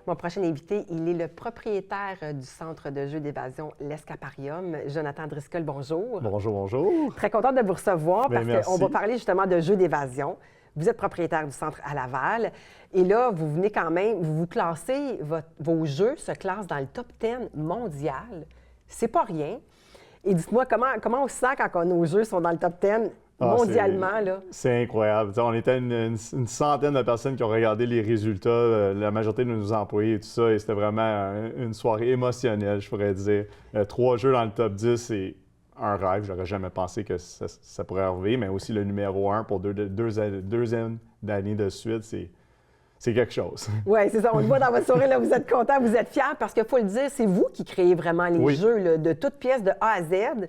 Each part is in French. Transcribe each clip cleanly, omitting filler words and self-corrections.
Mon prochain invité, il est le propriétaire du centre de jeux d'évasion L'Escaparium. Jonathan Driscoll, bonjour. Bonjour, bonjour. Très contente de vous recevoir Bien, parce qu'on va parler justement de jeux d'évasion. Vous êtes propriétaire du centre à Laval et là, vous venez quand même, vous classez, vos jeux se classent dans le top 10 mondial. C'est pas rien. Et dites-moi, comment on se sent quand nos jeux sont dans le top 10 mondialement, là? C'est incroyable. On était une centaine de personnes qui ont regardé les résultats, la majorité de nos employés et tout ça, et c'était vraiment une soirée émotionnelle, je pourrais dire. 3 jeux dans le top 10, c'est un rêve. J'aurais jamais pensé que ça pourrait arriver, mais aussi le numéro 1 pour deuxième d'année de suite, c'est quelque chose. Oui, c'est ça. On le voit dans votre soirée, là, vous êtes content, vous êtes fiers, parce qu'il faut le dire, c'est vous qui créez vraiment les jeux, là, de toutes pièces de A à Z.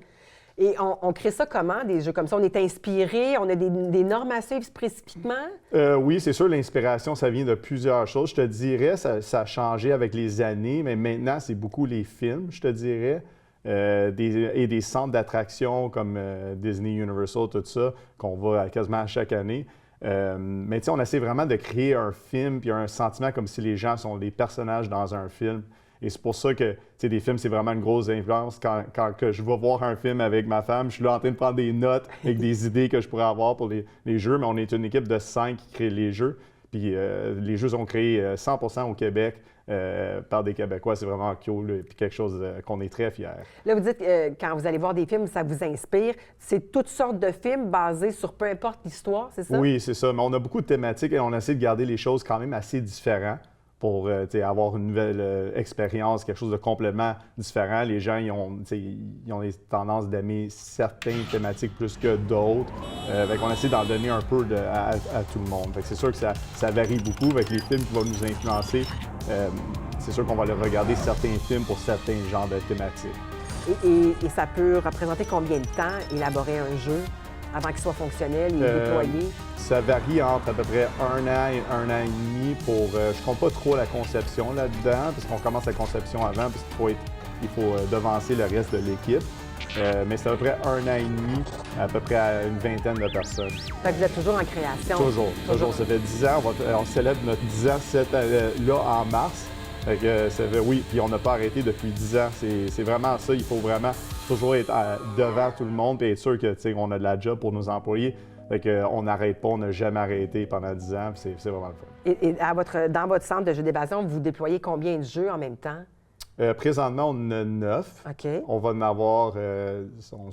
Et on crée ça comment, des jeux comme ça? On est inspiré, on a des normes à suivre spécifiquement? Oui, c'est sûr, l'inspiration, ça vient de plusieurs choses. Je te dirais, ça a changé avec les années, mais maintenant, c'est beaucoup les films, je te dirais, et des centres d'attraction comme Disney, Universal, tout ça, qu'on va quasiment à chaque année. Mais tu sais, on essaie vraiment de créer un film puis un sentiment comme si les gens sont des personnages dans un film. Et c'est pour ça que, tu sais, des films, c'est vraiment une grosse influence. Quand que je vais voir un film avec ma femme, je suis là en train de prendre des notes avec des idées que je pourrais avoir pour les jeux, mais on est une équipe de 5 qui crée les jeux. Puis les jeux sont créés 100% au Québec par des Québécois. C'est vraiment cool et puis quelque chose qu'on est très fiers. Là, vous dites, quand vous allez voir des films, ça vous inspire. C'est toutes sortes de films basés sur peu importe l'histoire, c'est ça? Oui, c'est ça. Mais on a beaucoup de thématiques et on essaie de garder les choses quand même assez différentes pour avoir une nouvelle expérience, quelque chose de complètement différent. Les gens, ils ont des tendances d'aimer certaines thématiques plus que d'autres. On essaie d'en donner un peu à tout le monde. C'est sûr que ça varie beaucoup avec les films qui vont nous influencer. C'est sûr qu'on va aller regarder certains films pour certains genres de thématiques. Et ça peut représenter combien de temps élaborer un jeu avant qu'il soit fonctionnel et déployé? Ça varie entre à peu près 1 an et 1 an et demi pour... je compte pas trop la conception là-dedans, parce qu'on commence la conception avant, parce qu'il faut devancer le reste de l'équipe. Mais c'est à peu près 1 an et demi, à peu près à une vingtaine de personnes. Fait que vous êtes toujours en création? Toujours. Ça fait 10 ans. On célèbre notre 10 ans là en mars. Fait que oui, puis on n'a pas arrêté depuis 10 ans. C'est vraiment ça. Il faut vraiment toujours être devant tout le monde et être sûr qu'on a de la job pour nos employés. Fait qu'on n'arrête pas, on n'a jamais arrêté pendant 10 ans. C'est vraiment le fun. Et dans votre centre de jeux d'évasion, vous déployez combien de jeux en même temps? Présentement, on en a 9. OK. On va en avoir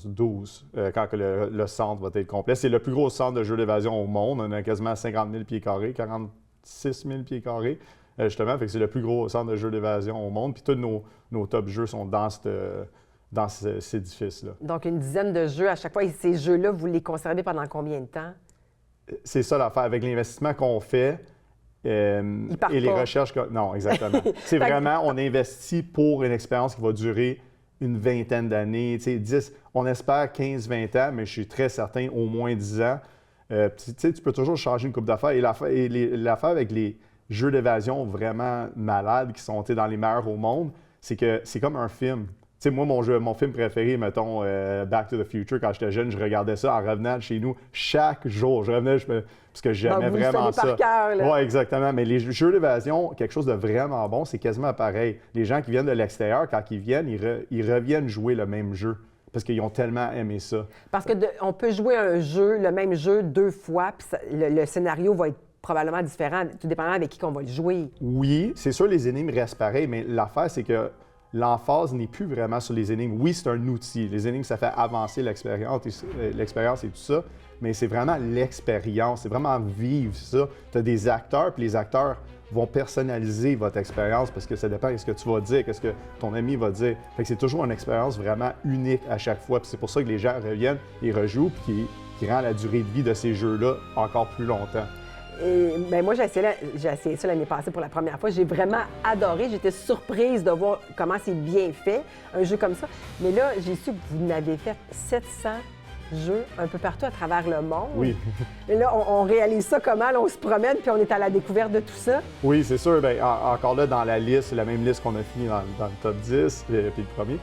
12 quand que le centre va être complet. C'est le plus gros centre de jeux d'évasion au monde. On a quasiment 50 000 pieds carrés, 46 000 pieds carrés. Justement, fait que c'est le plus gros centre de jeux d'évasion au monde. Puis tous nos top jeux sont dans cet édifice-là. Donc, une dizaine de jeux à chaque fois. Et ces jeux-là, vous les conservez pendant combien de temps? C'est ça l'affaire. Avec l'investissement qu'on fait et les recherches... Non, exactement. C'est vraiment, on investit pour une expérience qui va durer une vingtaine d'années, 10, on espère 15-20 ans, mais je suis très certain au moins 10 ans. Tu peux toujours changer une coupe d'affaires. Et l'affaire avec les jeux d'évasion vraiment malades qui sont dans les meilleurs au monde, c'est que c'est comme un film. Tu sais, moi, mon film préféré, mettons, Back to the Future, quand j'étais jeune, je regardais ça en revenant de chez nous chaque jour. Je revenais parce que j'aimais vraiment ça. Par cœur, là. Oui, exactement. Mais les jeux d'évasion, quelque chose de vraiment bon, c'est quasiment pareil. Les gens qui viennent de l'extérieur, quand ils viennent, ils reviennent jouer le même jeu parce qu'ils ont tellement aimé ça. Parce qu'on peut jouer le même jeu 2 fois, puis le scénario va être probablement différent, tout dépendant avec qui on va le jouer. Oui, c'est sûr, les énigmes restent pareilles, mais l'affaire, c'est que l'emphase n'est plus vraiment sur les énigmes. Oui, c'est un outil. Les énigmes, ça fait avancer l'expérience et tout ça, mais c'est vraiment l'expérience, c'est vraiment vivre ça. Tu as des acteurs, puis les acteurs vont personnaliser votre expérience parce que ça dépend de ce que tu vas dire, qu'est-ce que ton ami va dire. Fait que c'est toujours une expérience vraiment unique à chaque fois. Puis c'est pour ça que les gens reviennent et rejouent, puis qui rend la durée de vie de ces jeux-là encore plus longtemps. Moi, j'ai essayé ça l'année passée pour la première fois. J'ai vraiment adoré. J'étais surprise de voir comment c'est bien fait, un jeu comme ça. Mais là, j'ai su que vous n'avez fait 700 jeux un peu partout à travers le monde. Oui. Et là, on réalise ça comment? Là, on se promène puis on est à la découverte de tout ça. Oui, c'est sûr. Bien, encore là, dans la liste, c'est la même liste qu'on a fini dans le top 10, puis le premier.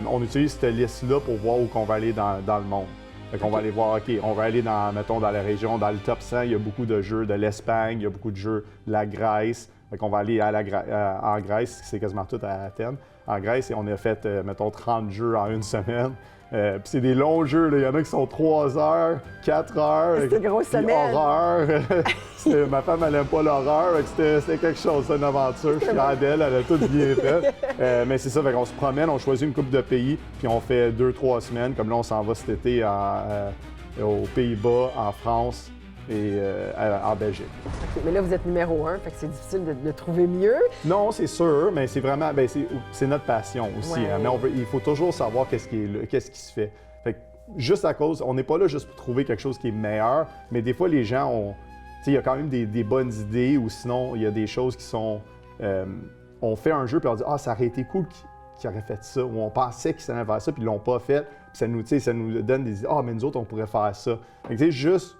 On utilise cette liste-là pour voir où on va aller dans le monde. Fait qu'on va aller voir, OK, on va aller dans la région, dans le top 100, il y a beaucoup de jeux de l'Espagne, il y a beaucoup de jeux de la Grèce, Fait qu'on va aller en Grèce, c'est quasiment tout à Athènes, en Grèce, et on a fait, mettons, 30 jeux en une semaine. Puis c'est des longs jeux, là. Il y en a qui sont 3 heures, 4 heures. C'était une grosse semaine. Horreur. Ma femme, elle n'aime pas l'horreur. C'était quelque chose, c'est une aventure. Je suis fier d'elle, elle a tout bien fait. Mais c'est ça, on se promène, on choisit une couple de pays, puis on fait 2-3 semaines. Comme là, on s'en va cet été aux Pays-Bas, en France et en Belgique. OK, mais là, vous êtes numéro 1, fait que c'est difficile de trouver mieux. Non, c'est sûr, mais c'est vraiment, c'est notre passion aussi. Ouais. Hein, mais il faut toujours savoir qu'est-ce qui se fait. Fait que juste à cause, on n'est pas là juste pour trouver quelque chose qui est meilleur, mais des fois, les gens ont, il y a quand même des bonnes idées, ou sinon, il y a des choses qui sont, on fait un jeu, puis on dit, ah, ça aurait été cool qu'ils auraient fait ça, ou on pensait qu'ils s'allaient faire ça, puis ils l'ont pas fait, puis ça nous donne des idées, ah, mais nous autres, on pourrait faire ça. Fait que, juste,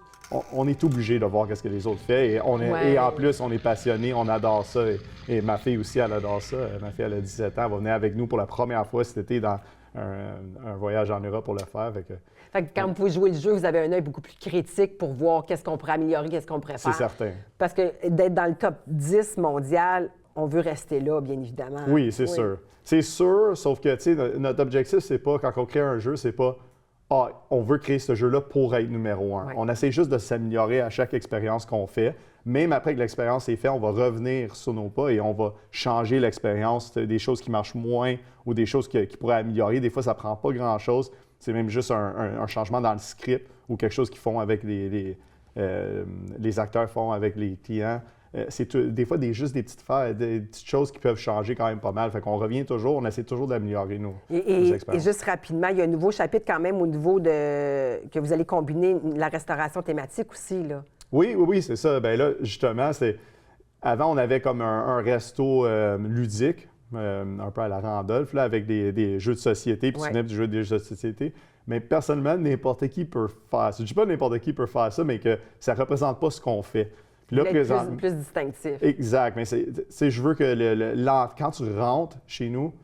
on est obligé de voir ce que les autres font. Et en plus, on est passionné, on adore ça. Et ma fille aussi, elle adore ça. Ma fille, elle a 17 ans, elle va venir avec nous pour la première fois cet été dans un voyage en Europe pour le faire. Fait que quand vous jouez le jeu, vous avez un œil beaucoup plus critique pour voir qu'est-ce qu'on pourrait améliorer, qu'est-ce qu'on pourrait faire. C'est certain. Parce que d'être dans le top 10 mondial, on veut rester là, bien évidemment. Oui, c'est sûr. C'est sûr, sauf que, tu sais, notre objectif, c'est pas, quand on crée un jeu, c'est pas ah, on veut créer ce jeu-là pour être numéro 1. Ouais. On essaie juste de s'améliorer à chaque expérience qu'on fait. Même après que l'expérience est faite, on va revenir sur nos pas et on va changer l'expérience, des choses qui marchent moins ou des choses qui pourraient améliorer. Des fois, ça ne prend pas grand-chose. C'est même juste un changement dans le script ou quelque chose qu'ils font avec les acteurs font avec les clients. Des fois juste des petites choses qui peuvent changer quand même pas mal. Fait qu'on revient toujours, on essaie toujours d'améliorer nos expériences. Et juste rapidement, il y a un nouveau chapitre quand même au niveau que vous allez combiner la restauration thématique aussi, là. Oui, c'est ça. Bien là, justement, avant, on avait comme un resto ludique, un peu à la Randolph, là, avec des jeux de société, puis tu venais du jeu des jeux de société. Mais personnellement, n'importe qui peut faire ça. Je ne dis pas n'importe qui peut faire ça, mais que ça ne représente pas ce qu'on fait. Puis là, plus distinctif. Exact. Mais je veux que quand tu rentres chez nous,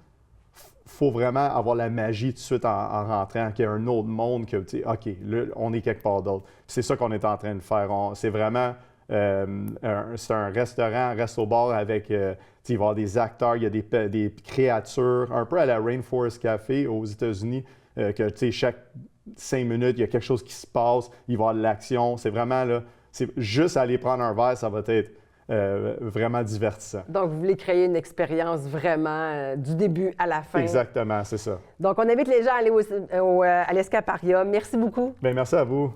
il faut vraiment avoir la magie tout de suite en rentrant, qu'il y ait un autre monde, que tu sais, OK, là, on est quelque part d'autre. C'est ça qu'on est en train de faire. C'est vraiment c'est un restaurant, un resto-bar avec, il va y avoir des acteurs, il y a des créatures, un peu à la Rainforest Café aux États-Unis, que tu sais, chaque 5 minutes, il y a quelque chose qui se passe, il va y avoir de l'action. C'est vraiment là, c'est juste aller prendre un verre, ça va être vraiment divertissant. Donc, vous voulez créer une expérience vraiment du début à la fin. Exactement, c'est ça. Donc, on invite les gens à aller à l'Escaparium. Merci beaucoup. Bien, merci à vous.